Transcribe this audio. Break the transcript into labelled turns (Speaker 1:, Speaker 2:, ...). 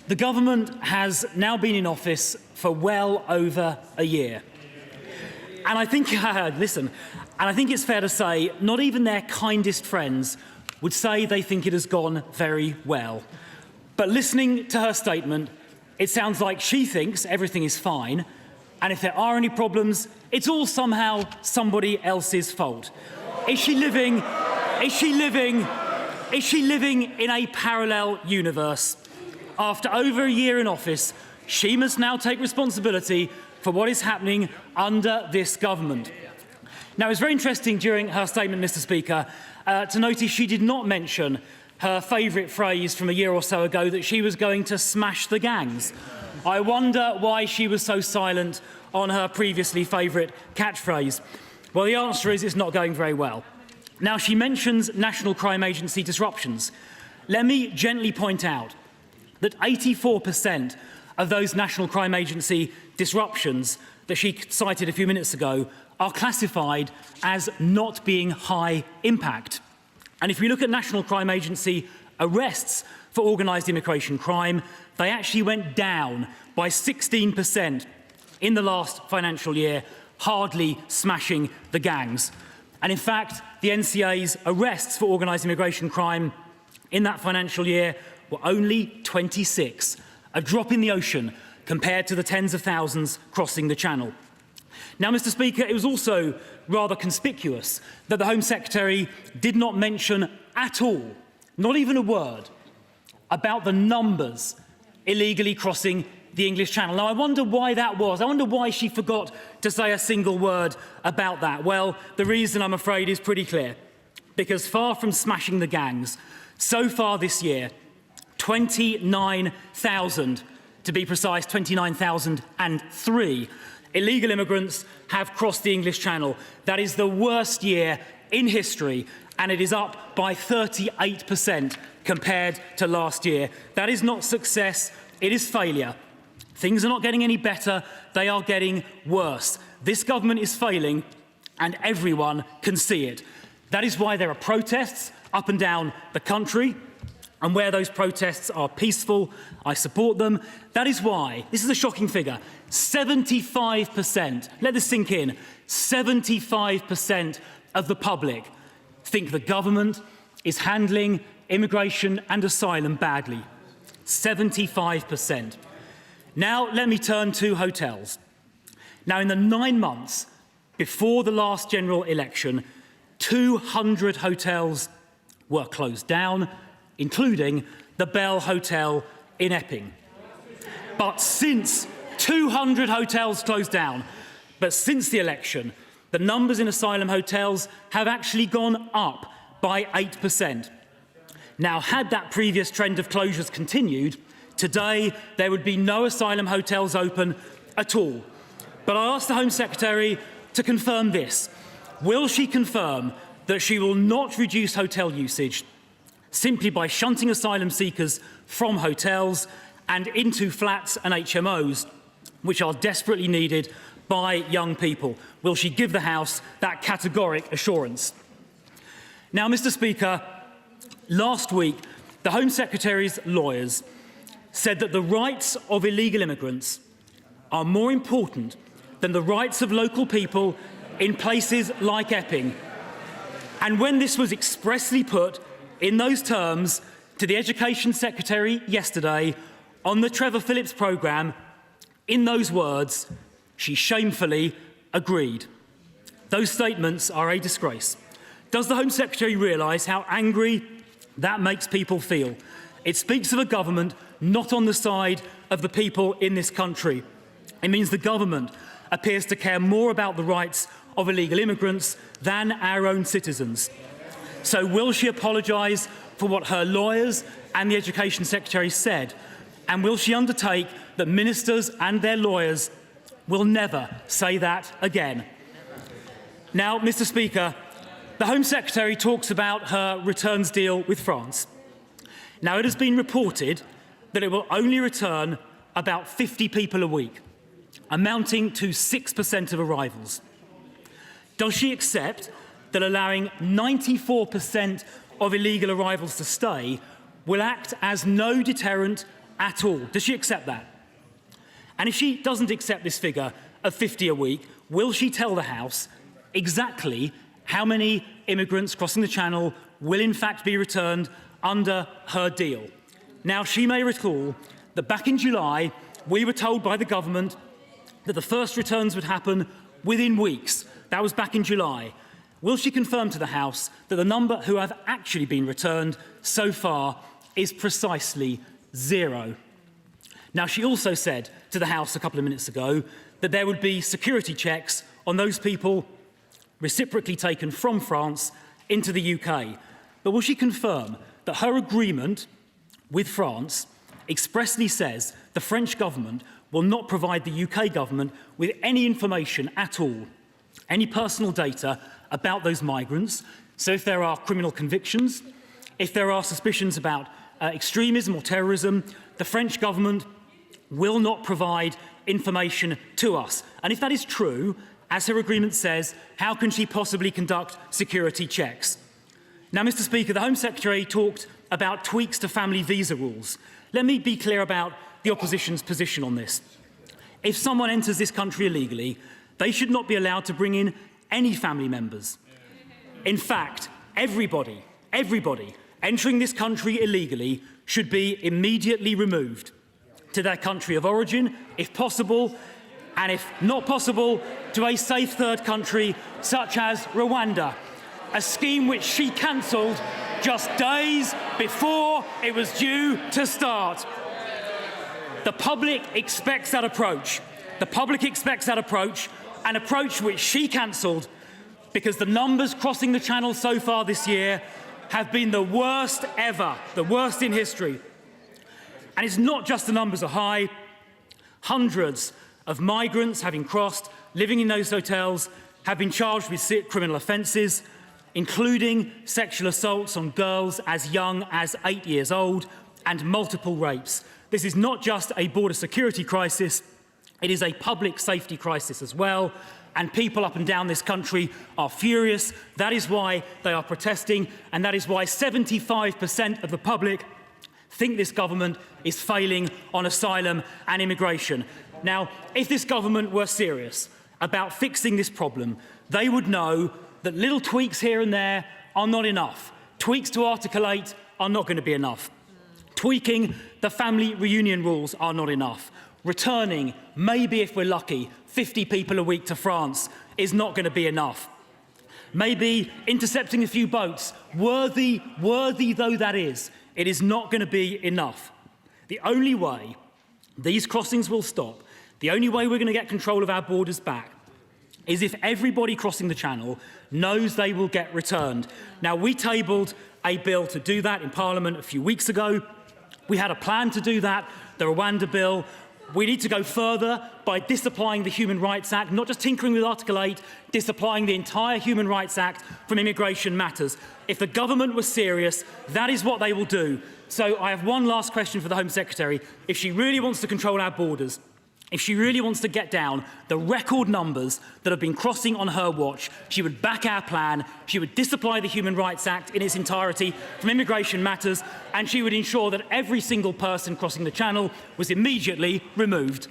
Speaker 1: The government has now been in office for well over a year. And I think, and I think it's fair to say not even their kindest friends would say they think it has gone very well. But listening to her statement, it sounds like she thinks everything is fine, and if there are any problems, it's all somehow somebody else's fault. Is she living in a parallel universe? After over a year in office, she must now take responsibility for what is happening under this government. Now, it's very interesting during her statement, Mr. Speaker, to notice she did not mention her favourite phrase from a year or so ago, that she was going to smash the gangs. I wonder why she was so silent on her previously favourite catchphrase. Well, the answer is it's not going very well. Now, she mentions National Crime Agency disruptions. Let me gently point out that 84% of those National Crime Agency disruptions that she cited a few minutes ago are classified as not being high impact. And if we look at National Crime Agency arrests for organised immigration crime, they actually went down by 16% in the last financial year, hardly smashing the gangs. And in fact, the NCA's arrests for organised immigration crime in that financial year were only 26, a drop in the ocean compared to the tens of thousands crossing the Channel. Now, Mr. Speaker, it was also rather conspicuous that the Home Secretary did not mention at all, not even a word, about the numbers illegally crossing the English Channel. Now, I wonder why that was. I wonder why she forgot to say a single word about that. Well, the reason, I'm afraid, is pretty clear. Because far from smashing the gangs, so far this year, 29,000, to be precise, 29,003 illegal immigrants have crossed the English Channel. That is the worst year in history, and it is up by 38% compared to last year. That is not success, it is failure. Things are not getting any better, they are getting worse. This government is failing, and everyone can see it. That is why there are protests up and down the country, and where those protests are peaceful, I support them. That is why, this is a shocking figure, 75%, let this sink in, 75% of the public think the government is handling immigration and asylum badly. 75%. Now, let me turn to hotels. Now, in the 9 months before the last general election, 200 hotels were closed down, including the Bell Hotel in Epping. But since 200 hotels closed down, but since the election, the numbers in asylum hotels have actually gone up by 8%. Now, had that previous trend of closures continued, today there would be no asylum hotels open at all. But I asked the Home Secretary to confirm this. Will she confirm that she will not reduce hotel usage simply by shunting asylum seekers from hotels and into flats and HMOs, which are desperately needed by young people? Will she give the House that categoric assurance? Now, Mr. Speaker, last week, the Home Secretary's lawyers said that the rights of illegal immigrants are more important than the rights of local people in places like Epping. And when this was expressly put in those terms to the Education Secretary yesterday on the Trevor Phillips programme, in those words, she shamefully agreed. Those statements are a disgrace. Does the Home Secretary realise how angry that makes people feel? It speaks of a government not on the side of the people in this country. It means the government appears to care more about the rights of illegal immigrants than our own citizens. So will she apologise for what her lawyers and the Education Secretary said? And will she undertake that ministers and their lawyers will never say that again? Now, Mr. Speaker, the Home Secretary talks about her returns deal with France. Now, it has been reported that it will only return about 50 people a week, amounting to 6% of arrivals. Does she accept that allowing 94% of illegal arrivals to stay will act as no deterrent at all? Does she accept that? And if she doesn't accept this figure of 50 a week, will she tell the House exactly how many immigrants crossing the Channel will in fact be returned under her deal? Now, she may recall that back in July, we were told by the government that the first returns would happen within weeks. That was back in July. Will she confirm to the House that the number who have actually been returned so far is precisely 0? Now, she also said to the House a couple of minutes ago that there would be security checks on those people reciprocally taken from France into the UK. But will she confirm that her agreement with France expressly says the French government will not provide the UK government with any information at all, any personal data about those migrants? So if there are criminal convictions, if there are suspicions about extremism or terrorism, the French government will not provide information to us. And if that is true, as her agreement says, how can she possibly conduct security checks? Now, Mr. Speaker, the Home Secretary talked about tweaks to family visa rules. Let me be clear about the opposition's position on this. If someone enters this country illegally, they should not be allowed to bring in any family members. In fact, everybody entering this country illegally should be immediately removed to their country of origin, if possible, and if not possible, to a safe third country such as Rwanda, a scheme which she cancelled just days before it was due to start. The public expects that approach. The public expects that approach, an approach which she cancelled because the numbers crossing the Channel so far this year have been the worst ever, the worst in history. And it's not just the numbers are high. Hundreds of migrants having crossed, living in those hotels, have been charged with criminal offences, including sexual assaults on girls as young as 8 years old and multiple rapes. This is not just a border security crisis, it is a public safety crisis as well, and people up and down this country are furious. That is why they are protesting, and that is why 75% of the public think this government is failing on asylum and immigration. Now, if this government were serious about fixing this problem, they would know that little tweaks here and there are not enough. Tweaks to Article 8 are not going to be enough. Tweaking the family reunion rules are not enough. Returning, maybe if we're lucky, 50 people a week to France is not going to be enough. Maybe intercepting a few boats, worthy though that is, it is not going to be enough. The only way these crossings will stop, the only way we're going to get control of our borders back, is if everybody crossing the Channel knows they will get returned. Now, we tabled a bill to do that in Parliament a few weeks ago. We had a plan to do that, the Rwanda bill. We need to go further by disapplying the Human Rights Act, not just tinkering with Article 8, disapplying the entire Human Rights Act from immigration matters. If the government was serious, that is what they will do. So I have one last question for the Home Secretary. If she really wants to control our borders, if she really wants to get down the record numbers that have been crossing on her watch, she would back our plan, she would disapply the Human Rights Act in its entirety from immigration matters, and she would ensure that every single person crossing the Channel was immediately removed.